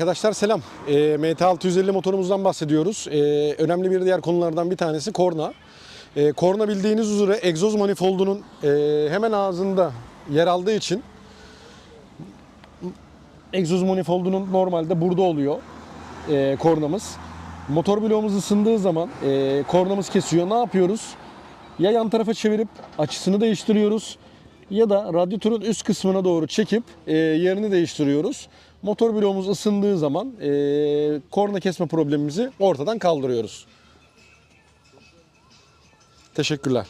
Arkadaşlar selam. MT650 motorumuzdan bahsediyoruz. Önemli bir diğer konulardan bir tanesi korna. Korna bildiğiniz üzere egzoz manifoldunun hemen ağzında yer aldığı için egzoz manifoldunun normalde burada oluyor kornamız. Motor bloğumuz ısındığı zaman kornamız kesiyor. Ne yapıyoruz? Ya yan tarafa çevirip açısını değiştiriyoruz ya da radyatörün üst kısmına doğru çekip yerini değiştiriyoruz. Motor bloğumuz ısındığı zaman korna kesme problemimizi ortadan kaldırıyoruz. Teşekkürler.